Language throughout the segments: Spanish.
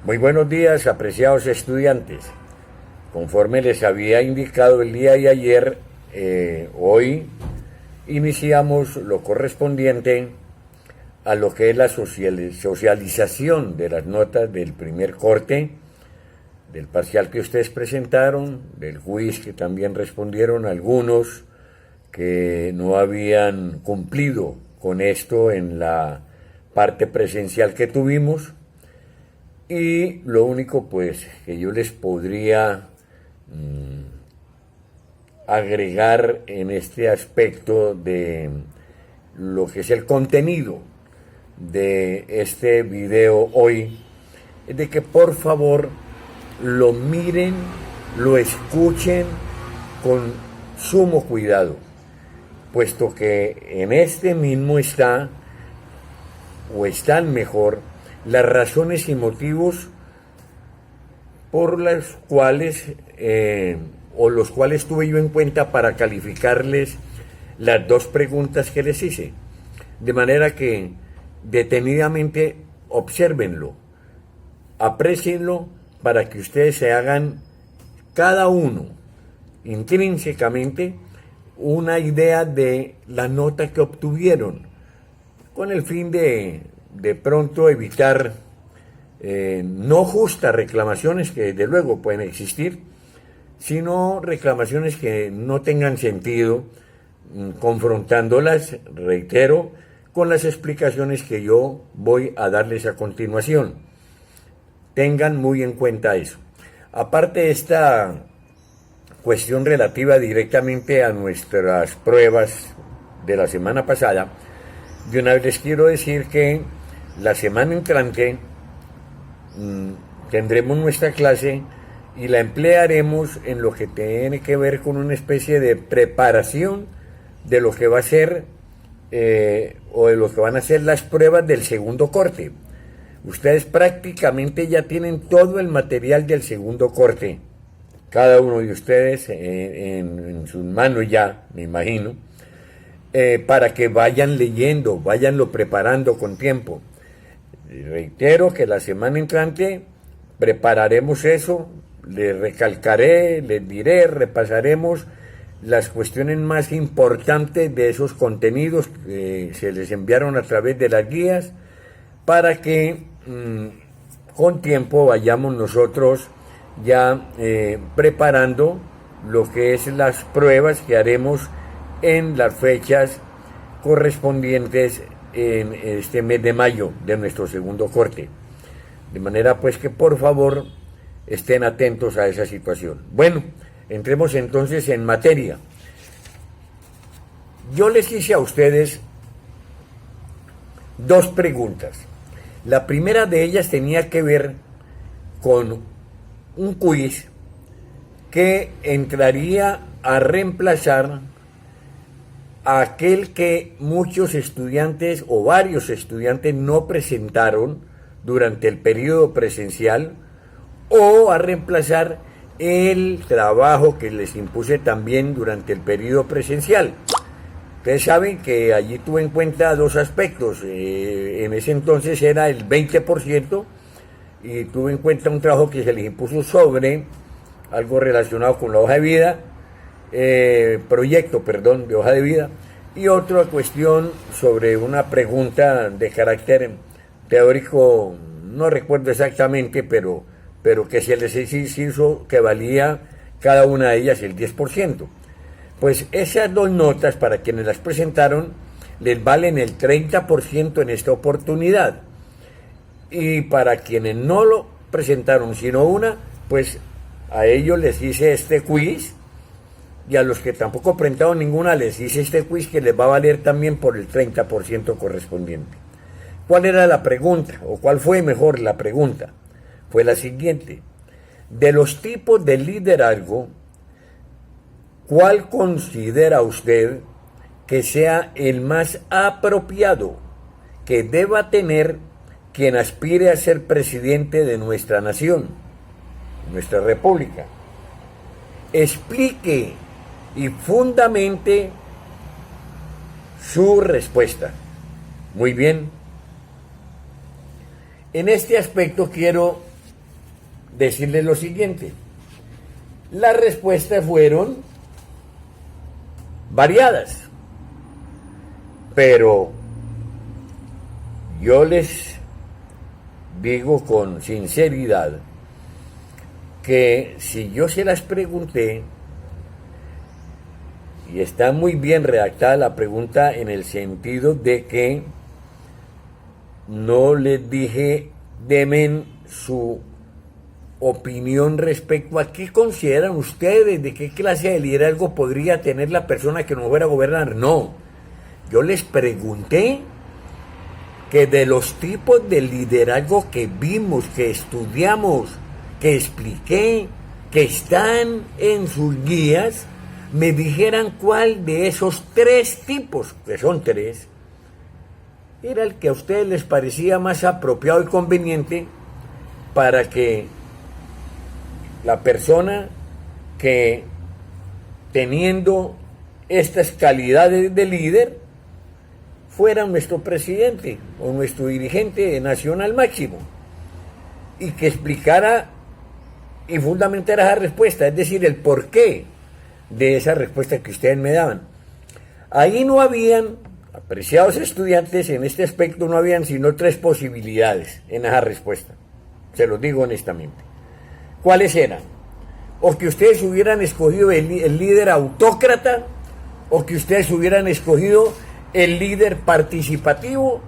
Muy buenos días, apreciados estudiantes. Conforme les había indicado el día de ayer, hoy iniciamos lo correspondiente a lo que es la socialización de las notas del primer corte, del parcial que ustedes presentaron, del quiz que también respondieron algunos que no habían cumplido con esto en la parte presencial que tuvimos. Y lo único pues que yo les podría agregar en este aspecto de lo que es el contenido de este video hoy es de que por favor lo miren, lo escuchen con sumo cuidado, puesto que en este mismo están mejor las razones y motivos por las cuales los cuales tuve yo en cuenta para calificarles las dos preguntas que les hice, de manera que detenidamente obsérvenlo, aprécienlo para que ustedes se hagan cada uno intrínsecamente una idea de la nota que obtuvieron, con el fin de pronto evitar no justas reclamaciones que desde luego pueden existir, sino reclamaciones que no tengan sentido, confrontándolas, reitero, con las explicaciones que yo voy a darles a continuación. Tengan muy en cuenta eso. Aparte de esta cuestión relativa directamente a nuestras pruebas de la semana pasada, de una vez les quiero decir que la semana entrante tendremos nuestra clase y la emplearemos en lo que tiene que ver con una especie de preparación de lo que va a ser o de lo que van a ser las pruebas del segundo corte. Ustedes prácticamente ya tienen todo el material del segundo corte, cada uno de ustedes en sus manos ya, me imagino, para que vayan leyendo, vayanlo preparando con tiempo. Reitero que la semana entrante prepararemos eso, les recalcaré, les diré, repasaremos las cuestiones más importantes de esos contenidos que se les enviaron a través de las guías, para que con tiempo vayamos nosotros ya preparando lo que es las pruebas que haremos en las fechas correspondientes en este mes de mayo de nuestro segundo corte. De manera pues que por favor estén atentos a esa situación. Bueno, entremos entonces en materia. Yo les hice a ustedes dos preguntas. La primera de ellas tenía que ver con un quiz que entraría a reemplazar a aquel que muchos estudiantes o varios estudiantes no presentaron durante el periodo presencial, o a reemplazar el trabajo que les impuse también durante el periodo presencial. Ustedes saben que allí tuve en cuenta dos aspectos. En ese entonces era el 20% y tuve en cuenta un trabajo que se les impuso sobre algo relacionado con la hoja de vida, proyecto de hoja de vida, y otra cuestión sobre una pregunta de carácter teórico, no recuerdo exactamente, pero que se les hizo que valía cada una de ellas el 10%. Pues esas dos notas, para quienes las presentaron, les valen el 30% en esta oportunidad. Y para quienes no lo presentaron sino una, pues a ellos les hice este quiz, y a los que tampoco presentaron ninguna les hice este quiz que les va a valer también por el 30% correspondiente. ¿Cuál era la pregunta? ¿O cuál fue mejor la pregunta? Fue la siguiente: de los tipos de liderazgo, ¿cuál considera usted que sea el más apropiado que deba tener quien aspire a ser presidente de nuestra nación, nuestra república? Explique y fundamente su respuesta. Muy bien. En este aspecto quiero decirles lo siguiente. Las respuestas fueron variadas, pero yo les digo con sinceridad que si yo se las pregunté, y está muy bien redactada la pregunta en el sentido de que no les dije, demen su opinión respecto a qué consideran ustedes, de qué clase de liderazgo podría tener la persona que nos fuera a gobernar. No, yo les pregunté que de los tipos de liderazgo que vimos, que estudiamos, que expliqué, que están en sus guías, me dijeran cuál de esos 3 tipos, que son 3, era el que a ustedes les parecía más apropiado y conveniente para que la persona que, teniendo estas calidades de líder, fuera nuestro presidente o nuestro dirigente nacional máximo, y que explicara y fundamentara esa respuesta, es decir, el porqué de esa respuesta que ustedes me daban. Ahí no habían, apreciados estudiantes, en este aspecto no habían sino 3 posibilidades en esa respuesta, se los digo honestamente. ¿Cuáles eran? O que ustedes hubieran escogido el líder autócrata, o que ustedes hubieran escogido el líder participativo,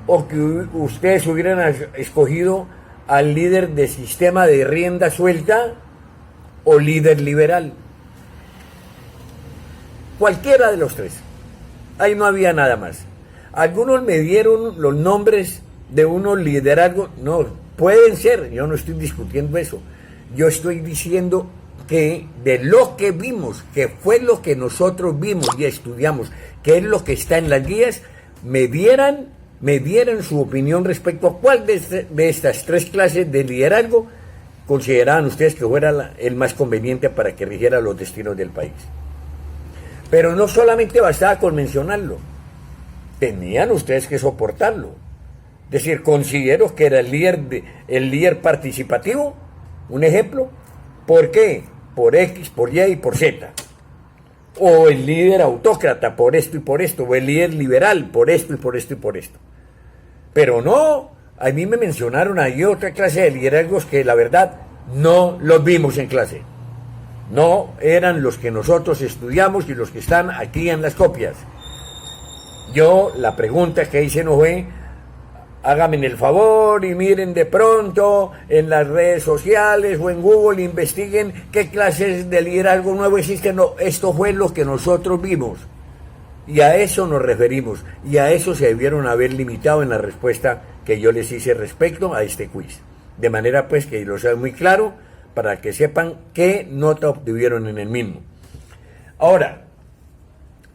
o que ustedes hubieran escogido al líder de sistema de rienda suelta o líder liberal. Cualquiera de los 3. Ahí no había nada más. Algunos me dieron los nombres de unos liderazgos. No, pueden ser, yo no estoy discutiendo eso. Yo estoy diciendo que de lo que vimos, que fue lo que nosotros vimos y estudiamos, que es lo que está en las guías, me dieran su opinión respecto a cuál de estas 3 clases de liderazgo consideraban ustedes que fuera el más conveniente para que rigiera los destinos del país. Pero no solamente bastaba con mencionarlo, tenían ustedes que soportarlo. Es decir, considero que era el líder participativo, un ejemplo. ¿Por qué? Por X, por Y y por Z. O el líder autócrata por esto y por esto, o el líder liberal por esto y por esto y por esto. Pero no, a mí me mencionaron ahí otra clase de liderazgos que la verdad no los vimos en clase. No eran los que nosotros estudiamos y los que están aquí en las copias. Yo la pregunta que hice no fue, háganme el favor y miren de pronto en las redes sociales o en Google, investiguen qué clases de liderazgo nuevo existen. No, esto fue lo que nosotros vimos. Y a eso nos referimos. Y a eso se debieron haber limitado en la respuesta que yo les hice respecto a este quiz. De manera pues que lo sea muy claro, para que sepan qué nota obtuvieron en el mismo. Ahora,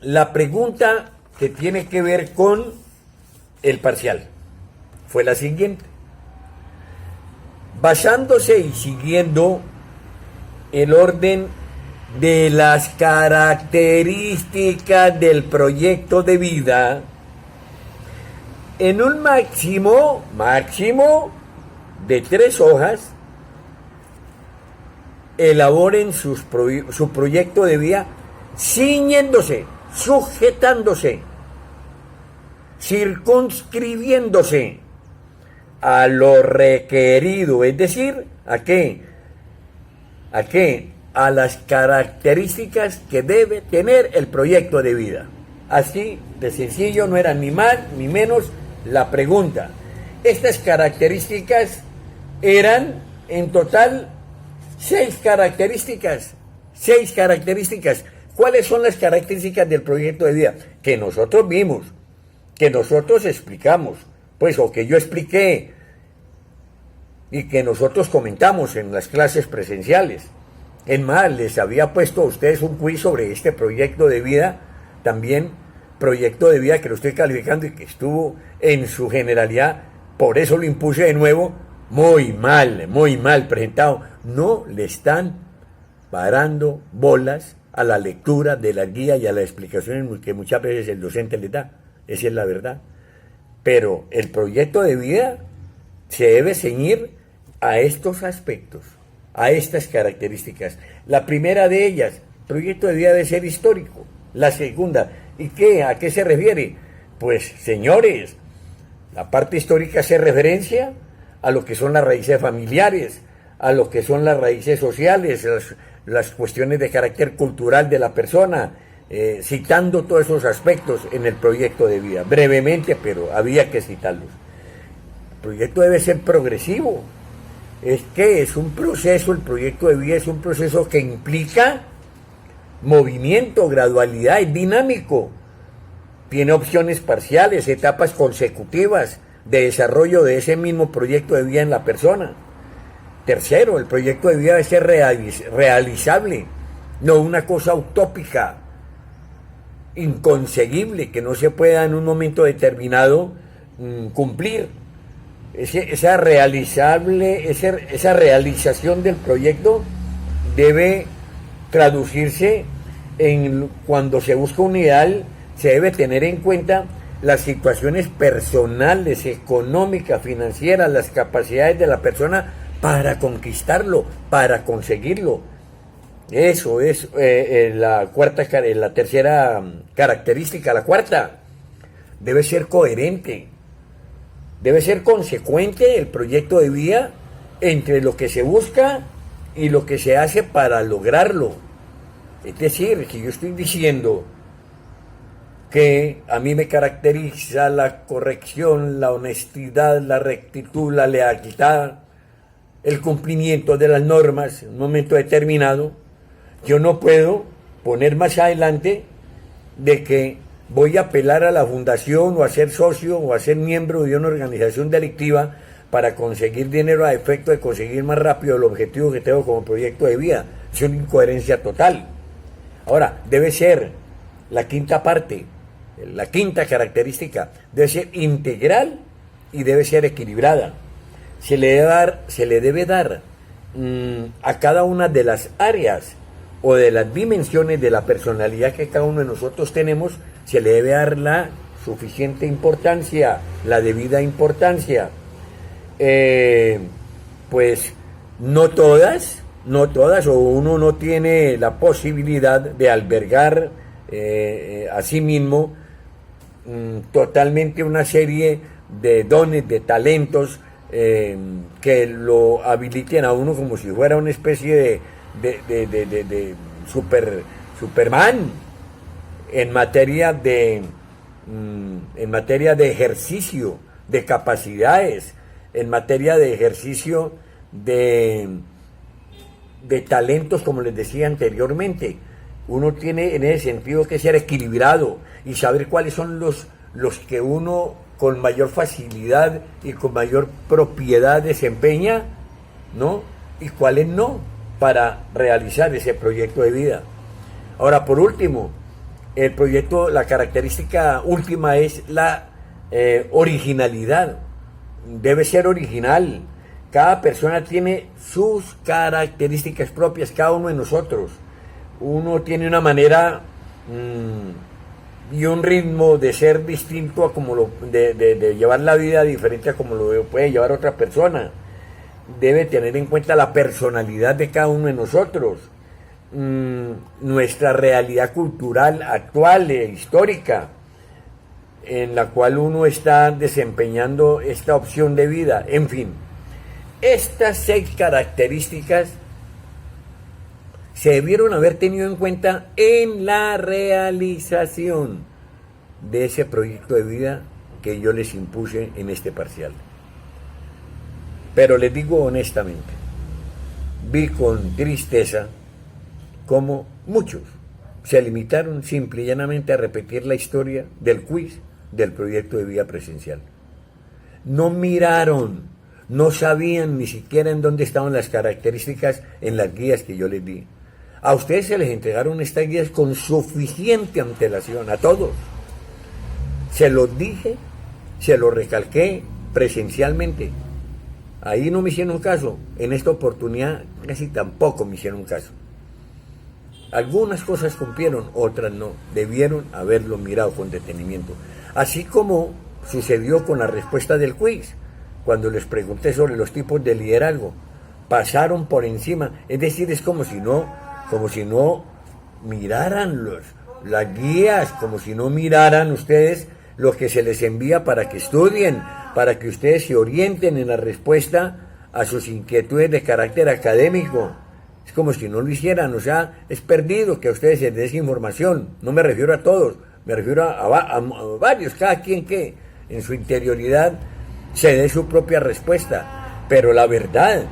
la pregunta que tiene que ver con el parcial fue la siguiente. Basándose y siguiendo el orden de las características del proyecto de vida, en un máximo de 3 hojas, elaboren su proyecto de vida ciñéndose, sujetándose, circunscribiéndose a lo requerido, es decir, ¿a qué? A las características que debe tener el proyecto de vida. Así de sencillo, no era ni más ni menos la pregunta. Estas características eran en total 6 características. ¿Cuáles son las características del proyecto de vida? Que nosotros vimos, que nosotros explicamos, pues, o que yo expliqué, y que nosotros comentamos en las clases presenciales. Es más, les había puesto a ustedes un quiz sobre este proyecto de vida, también proyecto de vida que lo estoy calificando y que estuvo en su generalidad, por eso lo impuse de nuevo, muy mal presentado. No le están parando bolas a la lectura de la guía y a las explicaciones que muchas veces el docente le da. Esa es la verdad. Pero el proyecto de vida se debe ceñir a estos aspectos, a estas características. La primera de ellas, el proyecto de vida debe ser histórico. La segunda, ¿y qué? ¿A qué se refiere? Pues, señores, la parte histórica hace referencia a lo que son las raíces familiares, a lo que son las raíces sociales, las cuestiones de carácter cultural de la persona, citando todos esos aspectos en el proyecto de vida. Brevemente, pero había que citarlos. El proyecto debe ser progresivo. Es que es un proceso, el proyecto de vida es un proceso que implica movimiento, gradualidad, es dinámico. Tiene opciones parciales, etapas consecutivas de desarrollo de ese mismo proyecto de vida en la persona. Tercero, el proyecto de vida debe ser realizable, no una cosa utópica, inconseguible, que no se pueda en un momento determinado cumplir. Esa realización del proyecto debe traducirse en, cuando se busca un ideal, se debe tener en cuenta las situaciones personales, económicas, financieras, las capacidades de la persona para conquistarlo, para conseguirlo. Eso es la tercera característica. La cuarta, debe ser coherente, debe ser consecuente el proyecto de vida entre lo que se busca y lo que se hace para lograrlo. Es decir, si yo estoy diciendo que a mí me caracteriza la corrección, la honestidad, la rectitud, la lealtad, el cumplimiento de las normas en un momento determinado, yo no puedo poner más adelante de que voy a apelar a la fundación o a ser socio o a ser miembro de una organización delictiva para conseguir dinero a efecto de conseguir más rápido el objetivo que tengo como proyecto de vida. Es una incoherencia total. Ahora, debe ser la quinta parte, la quinta característica, debe ser integral y debe ser equilibrada. Se le debe dar a cada una de las áreas o de las dimensiones de la personalidad que cada uno de nosotros tenemos, se le debe dar la suficiente importancia, la debida importancia. Pues no todas, o uno no tiene la posibilidad de albergar a sí mismo totalmente una serie de dones, de talentos que lo habiliten a uno como si fuera una especie de Superman en materia de ejercicio de capacidades, en materia de ejercicio de talentos, como les decía anteriormente. Uno tiene en ese sentido que ser equilibrado y saber cuáles son los que uno con mayor facilidad y con mayor propiedad desempeña, ¿no? Y cuáles no, para realizar ese proyecto de vida. Ahora, por último, el proyecto, la característica última es la originalidad. Debe ser original. Cada persona tiene sus características propias, cada uno de nosotros. Uno tiene una manera y un ritmo de ser distinto a como de llevar la vida diferente a como lo puede llevar otra persona. Debe tener en cuenta la personalidad de cada uno de nosotros, nuestra realidad cultural actual e histórica en la cual uno está desempeñando esta opción de vida. En fin, estas 6 características se debieron haber tenido en cuenta en la realización de ese proyecto de vida que yo les impuse en este parcial. Pero les digo honestamente, vi con tristeza cómo muchos se limitaron simple y llanamente a repetir la historia del quiz del proyecto de vida presencial. No miraron, no sabían ni siquiera en dónde estaban las características en las guías que yo les di. A ustedes se les entregaron estas guías con suficiente antelación, a todos. Se los dije, se los recalqué presencialmente. Ahí no me hicieron caso, en esta oportunidad casi tampoco me hicieron caso. Algunas cosas cumplieron, otras no, debieron haberlo mirado con detenimiento. Así como sucedió con la respuesta del quiz, cuando les pregunté sobre los tipos de liderazgo. Pasaron por encima, es decir, es como si no miraran las guías, como si no miraran ustedes lo que se les envía para que estudien, para que ustedes se orienten en la respuesta a sus inquietudes de carácter académico. Es como si no lo hicieran, o sea, es perdido que a ustedes se les dé esa información. No me refiero a todos, me refiero a varios, cada quien que en su interioridad se dé su propia respuesta. Pero la verdad,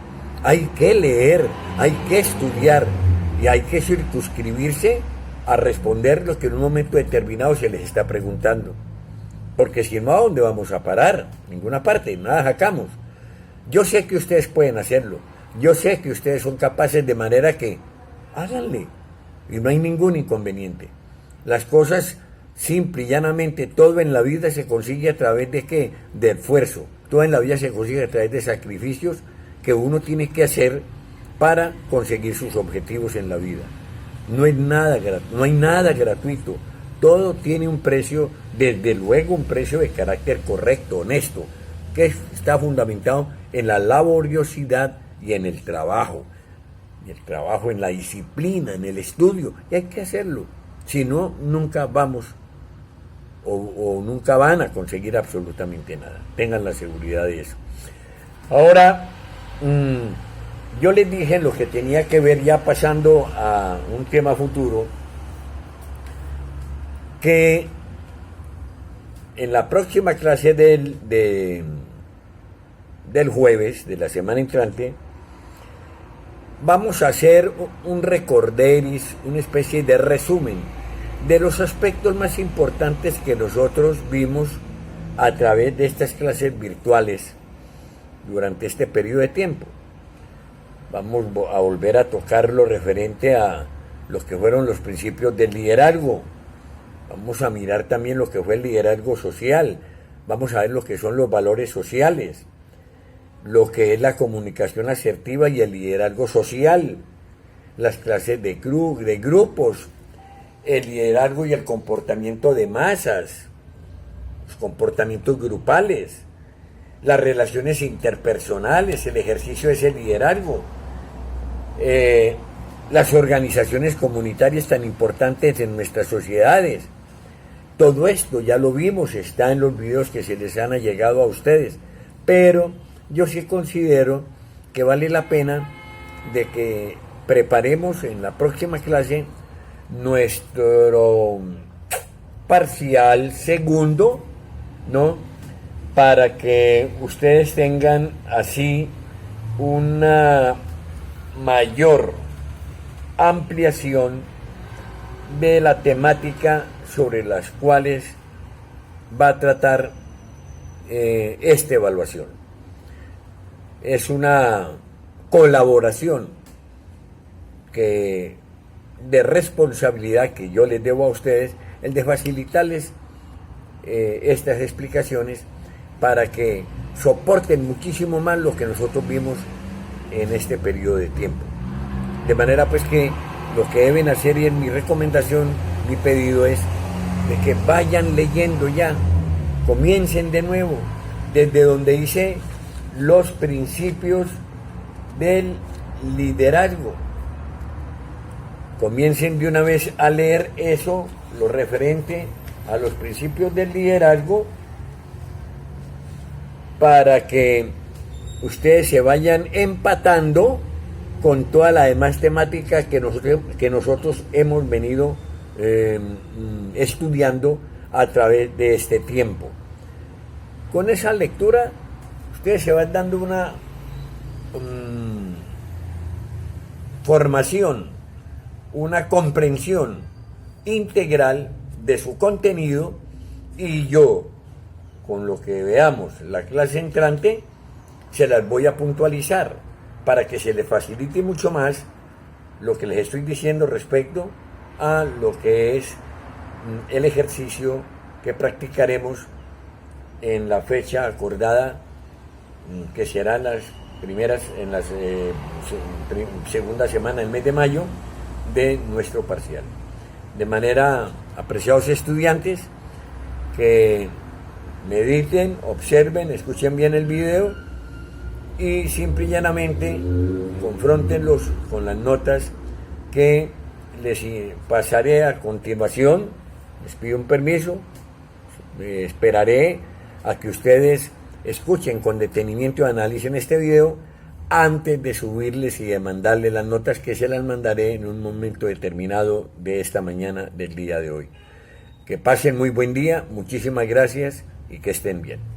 hay que leer, hay que estudiar y hay que circunscribirse a responder lo que en un momento determinado se les está preguntando. Porque si no, ¿a dónde vamos a parar? Ninguna parte, nada sacamos. Yo sé que ustedes pueden hacerlo. Yo sé que ustedes son capaces, de manera que háganle. Y no hay ningún inconveniente. Las cosas, simple y llanamente, todo en la vida se consigue a través de ¿qué? De esfuerzo. Todo en la vida se consigue a través de sacrificios que uno tiene que hacer para conseguir sus objetivos en la vida. No hay nada gratuito. Todo tiene un precio, desde luego un precio de carácter correcto, honesto, que está fundamentado en la laboriosidad y en el trabajo. En la disciplina, en el estudio. Y hay que hacerlo. Si no, nunca vamos o nunca van a conseguir absolutamente nada. Tengan la seguridad de eso. Ahora, yo les dije lo que tenía que ver, ya pasando a un tema futuro, que en la próxima clase del jueves de la semana entrante vamos a hacer un recorderis, una especie de resumen de los aspectos más importantes que nosotros vimos a través de estas clases virtuales durante este periodo de tiempo. Vamos a volver a tocar lo referente a lo que fueron los principios del liderazgo. Vamos a mirar también lo que fue el liderazgo social. Vamos a ver lo que son los valores sociales, lo que es la comunicación asertiva y el liderazgo social, las clases de grupos, el liderazgo y el comportamiento de masas, los comportamientos grupales, las relaciones interpersonales, el ejercicio de ese liderazgo, las organizaciones comunitarias tan importantes en nuestras sociedades. Todo esto ya lo vimos, está en los videos que se les han llegado a ustedes, pero yo sí considero que vale la pena de que preparemos en la próxima clase nuestro parcial segundo, ¿no? Para que ustedes tengan así una mayor ampliación de la temática sobre las cuales va a tratar esta evaluación. Es una colaboración de responsabilidad que yo les debo a ustedes, el de facilitarles estas explicaciones para que soporten muchísimo más lo que nosotros vimos en este periodo de tiempo. De manera pues que lo que deben hacer, y en mi recomendación, mi pedido es de que vayan leyendo ya, comiencen de nuevo, desde donde dice los principios del liderazgo. Comiencen de una vez a leer eso, lo referente a los principios del liderazgo, para que ustedes se vayan empatando con toda la demás temática que nosotros hemos venido estudiando a través de este tiempo. Con esa lectura ustedes se van dando una formación, una comprensión integral de su contenido, y yo, con lo que veamos la clase entrante, se las voy a puntualizar para que se les facilite mucho más lo que les estoy diciendo respecto a lo que es el ejercicio que practicaremos en la fecha acordada, que será en la segunda semana del mes de mayo de nuestro parcial. De manera, apreciados estudiantes, que mediten, observen, escuchen bien el video y simple y llanamente confróntenlos con las notas que les pasaré a continuación. Les pido un permiso, esperaré a que ustedes escuchen con detenimiento y analicen este video antes de subirles y de mandarles las notas, que se las mandaré en un momento determinado de esta mañana del día de hoy. Que pasen muy buen día, muchísimas gracias y que estén bien.